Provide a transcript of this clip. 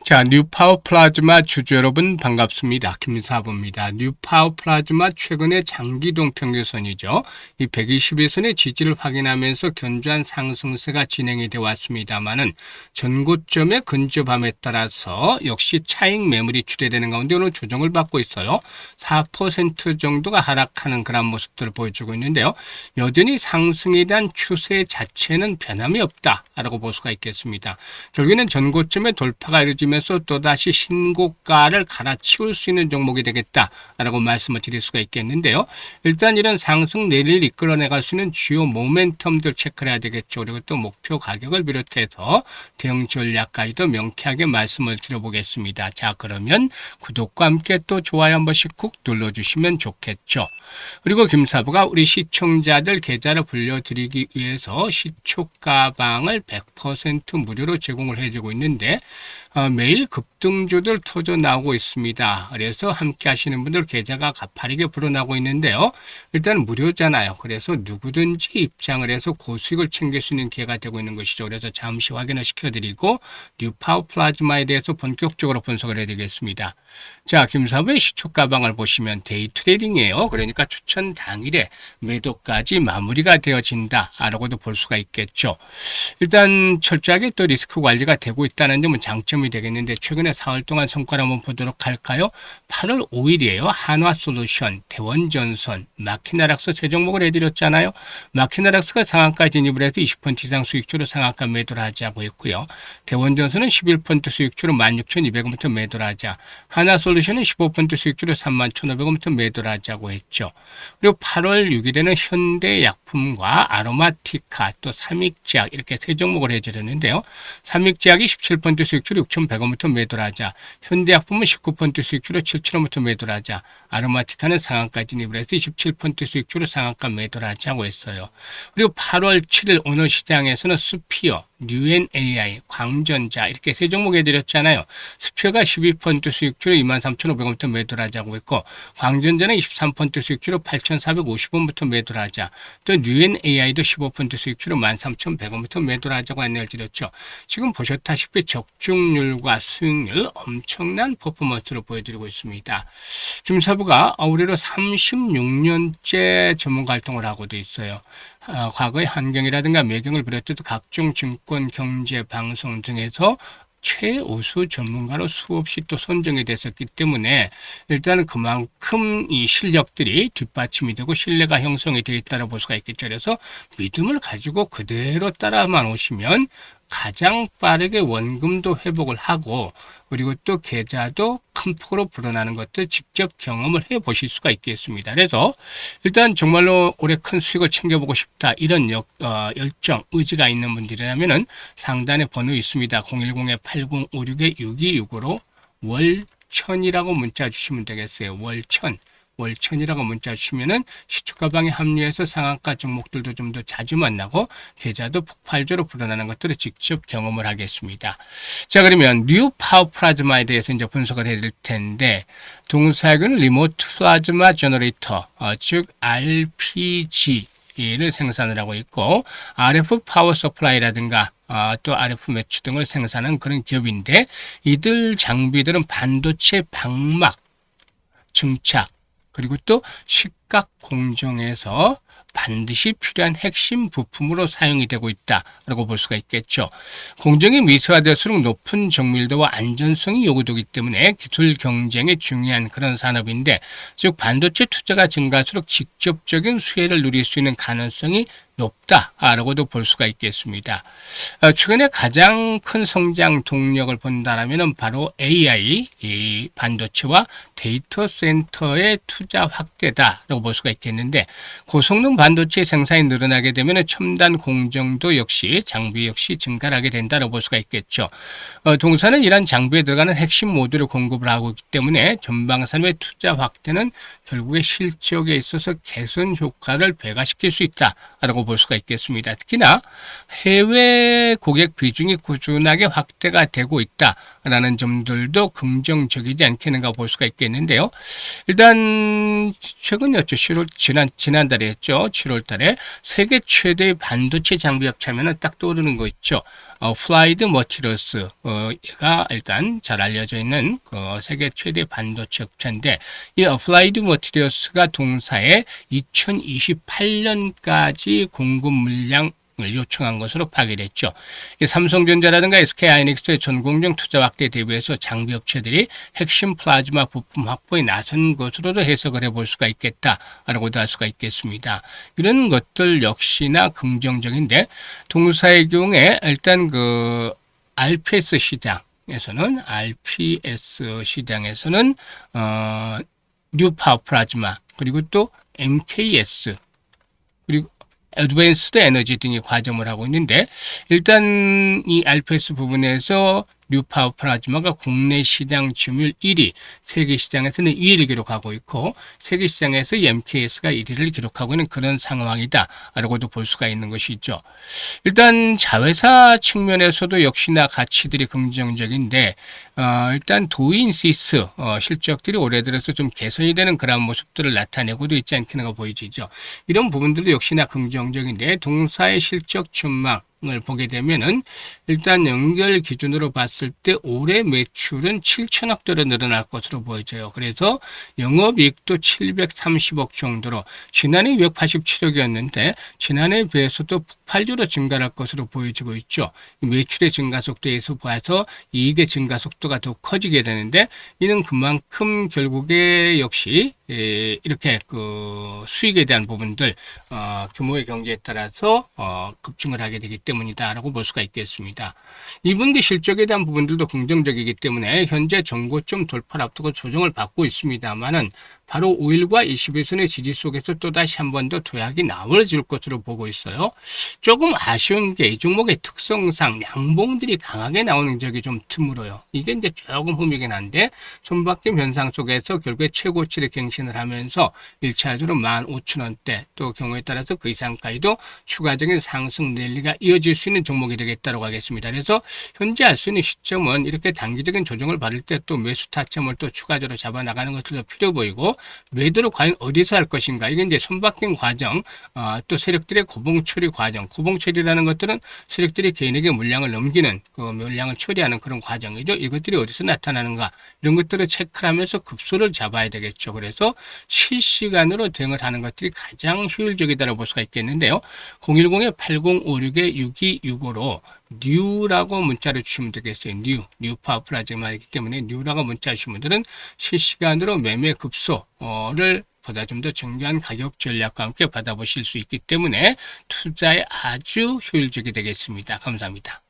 자, 뉴파워 플라즈마 주주 여러분 반갑습니다. 김사부입니다. 뉴파워 플라즈마 최근의 장기 동평균선이죠. 이 120일선의 지지를 확인하면서 견조한 상승세가 진행이 되어 왔습니다만은 전고점에 근접함에 따라서 역시 차익 매물이 추대되는 가운데 오늘 조정을 받고 있어요. 4% 정도가 하락하는 그런 모습들을 보여주고 있는데요. 여전히 상승에 대한 추세 자체는 변함이 없다라고 볼 수가 있겠습니다. 결국에는 전고점의 돌파가 이루어지면서 또다시 신고가를 갈아치울 수 있는 종목이 되겠다라고 말씀을 드릴 수가 있겠는데요. 일단 이런 상승 내리를 이끌어내갈 수 있는 주요 모멘텀들 체크를 해야 되겠죠. 그리고 또 목표 가격을 비롯해서 대응 전략까지도 명쾌하게 말씀을 드려보겠습니다. 자, 그러면 구독과 함께 또 좋아요 한 번씩 꾹 눌러주시면 좋겠죠. 그리고 김사부가 우리 시청자들 계좌를 불려드리기 위해서 시초가방을 100% 무료로 제공을 해주고 있는데 매일 급등주들 터져 나오고 있습니다. 그래서 함께 하시는 분들 계좌가 가파르게 불어나고 있는데요. 일단 무료잖아요. 그래서 누구든지 입장을 해서 고수익을 챙길 수 있는 기회가 되고 있는 것이죠. 그래서 잠시 확인을 시켜드리고 뉴파워 플라즈마에 대해서 본격적으로 분석을 해드리겠습니다. 자, 김사부의 시초가방을 보시면 데이 트레이딩이에요. 그러니까 추천 당일에 매도까지 마무리가 되어진다라고도 볼 수가 있겠죠. 일단 철저하게 또 리스크 관리가 되고 있다는 점은 장점이 되겠는데 최근에 4월 동안 성과를 한번 보도록 할까요? 8월 5일이에요. 한화솔루션, 대원전선, 마키나락스 세 종목을 해드렸잖아요. 마키나락스가 상한가 진입을 해서 20% 이상 수익주로 상한가 매도를 하자고 했고요. 대원전선은 11% 수익주로 16,200원부터 매도를 하자. 한화솔루션은 15% 수익주로 31,500원부터 매도를 하자고 했죠. 그리고 8월 6일에는 현대약품과 아로마티카 또 삼익제약 이렇게 세 종목을 해드렸는데요. 삼익제약이 17% 수익주로 6,100원부터 매도를 하자. 현대약품은 19% 수익주로 7,000원부터 매도를 하자. 아로마티카는 상한가 진입을 해서 27% 수익주로 상한가 매도를 하자고 했어요. 그리고 8월 7일 오늘 시장에서는 스피어, 뉴앤AI, 광전자 이렇게 세 종목 해드렸잖아요. 스피어가 12% 수익주로 23,500원부터 매도를 하자고 했고 광전자는 23% 수익주로 8,450원부터 매도를 하자. 또 뉴앤AI도 15% 수익주로 13,100원부터 매도를 하자고 안내를 드렸죠. 지금 보셨다시피 적중률과 수익률 엄청난 퍼포먼스를 보여드리고 있습니다. 김사부가 우리로 36년째 전문가 활동을 하고도 있어요. 과거의 한경이라든가 매경을 비롯해서 각종 증권, 경제, 방송 등에서 최우수 전문가로 수없이 또 선정이 됐었기 때문에 일단은 그만큼 이 실력들이 뒷받침이 되고 신뢰가 형성이 되어 있다고 볼 수가 있겠죠. 그래서 믿음을 가지고 그대로 따라만 오시면 가장 빠르게 원금도 회복을 하고 그리고 또 계좌도 큰 폭으로 불어나는 것들 직접 경험을 해보실 수가 있겠습니다. 그래서 일단 정말로 올해 큰 수익을 챙겨보고 싶다 이런 열정, 의지가 있는 분들이라면 상단에 번호 있습니다. 010-8056-6265로 월천이라고 문자 주시면 되겠어요. 월천이라고 문자 주시면은 시초가방에 합류해서 상한가 종목들도 좀 더 자주 만나고 계좌도 폭발적으로 불어나는 것들을 직접 경험을 하겠습니다. 자, 그러면 뉴파워 플라즈마에 대해서 이제 분석을 해드릴 텐데 동사역은 리모트 플라즈마 제너레이터, 즉 RPG를 생산을 하고 있고 RF 파워 서플라이라든가 또 RF 매치 등을 생산하는 그런 기업인데 이들 장비들은 반도체 방막, 증착 그리고 또 식각 공정에서 반드시 필요한 핵심 부품으로 사용이 되고 있다라고 볼 수가 있겠죠. 공정이 미세화될수록 높은 정밀도와 안전성이 요구되기 때문에 기술 경쟁에 중요한 그런 산업인데 즉 반도체 투자가 증가할수록 직접적인 수혜를 누릴 수 있는 가능성이 높다라고도 볼 수가 있겠습니다. 최근에 가장 큰 성장 동력을 본다라면 바로 AI, 이 반도체와 데이터 센터의 투자 확대다라고 볼 수가 있겠는데 고성능 반도체 생산이 늘어나게 되면 첨단 공정도 역시 장비 역시 증가를 하게 된다고 볼 수가 있겠죠. 동사는 이러한 장비에 들어가는 핵심 모듈을 공급을 하고 있기 때문에 전방산업의 투자 확대는 결국에 실적에 있어서 개선 효과를 배가시킬 수 있다라고 볼 수가 있겠습니다. 특히나 해외 고객 비중이 꾸준하게 확대가 되고 있다라는 점들도 긍정적이지 않겠는가 볼 수가 있겠는데요. 일단 최근이었죠. 지난달에 했죠. 7월 달에 세계 최대의 반도체 장비 업체면은 딱 떠오르는 거 있죠. 어플라이드 머티리얼스가 일단 잘 알려져 있는 세계 최대 반도체 업체인데, 이 어플라이드 머티리얼스가 동사에 2028년까지 공급 물량 요청한 것으로 파악됐죠. 삼성전자라든가 SK하이닉스의 전공정 투자 확대 대비해서 장비 업체들이 핵심 플라즈마 부품 확보에 나선 것으로도 해석을 해볼 수가 있겠다라고도 할 수가 있겠습니다. 이런 것들 역시나 긍정적인데, 동사의 경우에 일단 RPS 시장에서는 뉴 파워 플라즈마, 그리고 또 MKS, 그리고 어드밴스드 에너지 등이 과점을 하고 있는데, 일단 이 RPS 부분에서 뉴파워 플라즈마가 국내 시장 점유율 1위, 세계 시장에서는 2위를 기록하고 있고, 세계 시장에서 MKS가 1위를 기록하고 있는 그런 상황이다라고도 볼 수가 있는 것이죠. 일단 자회사 측면에서도 역시나 가치들이 긍정적인데, 일단 도인시스 실적들이 올해 들어서 좀 개선이 되는 그런 모습들을 나타내고도 있지 않겠는가 보이지죠. 이런 부분들도 역시나 긍정적인데, 동사의 실적 전망 을 보게 되면은 일단 연결 기준으로 봤을 때 올해 매출은 7천억 달러 늘어날 것으로 보여져요. 그래서 영업이익도 730억 정도로, 지난해 287억이었는데 지난해에 비해서도 폭발적으로 증가할 것으로 보여지고 있죠. 매출의 증가 속도에서 봐서 이익의 증가 속도가 더 커지게 되는데, 이는 그만큼 결국에 역시 이렇게 수익에 대한 부분들 규모의 경제에 따라서 급증을 하게 되기 때문이다라고 볼 수가 있겠습니다. 2분기 실적에 대한 부분들도 긍정적이기 때문에 현재 전고점 돌파를 앞두고 조정을 받고 있습니다만은, 바로 5일과 20일선의 지지 속에서 또다시 한 번 더 도약이 나올 것으로 보고 있어요. 조금 아쉬운 게 이 종목의 특성상 양봉들이 강하게 나오는 적이 좀 드물어요. 이게 이제 조금 흠이긴 한데, 손바뀜 현상 속에서 결국에 최고치를 갱신을 하면서 1차적으로 15,000원대, 또 경우에 따라서 그 이상까지도 추가적인 상승 랠리가 이어질 수 있는 종목이 되겠다고 하겠습니다. 그래서 현재 할 수 있는 시점은 이렇게 단기적인 조정을 받을 때 또 매수 타점을 또 추가적으로 잡아나가는 것들도 필요 보이고, 매도를 과연 어디서 할 것인가, 이게 이제 손바뀐 과정, 또 세력들의 고봉 처리 과정, 고봉 처리라는 것들은 세력들이 개인에게 물량을 넘기는, 그 물량을 처리하는 그런 과정이죠. 이것들이 어디서 나타나는가, 이런 것들을 체크를 하면서 급소를 잡아야 되겠죠. 그래서 실시간으로 대응을 하는 것들이 가장 효율적이다라고 볼 수가 있겠는데요. 010-805-6265로 뉴라고 문자를 주시면 되겠어요. 뉴 파워 플라즈마이기 때문에 뉴라고 문자 주시는 분들은 실시간으로 매매 급소를 보다 좀 더 정교한 가격 전략과 함께 받아보실 수 있기 때문에 투자에 아주 효율적이 되겠습니다. 감사합니다.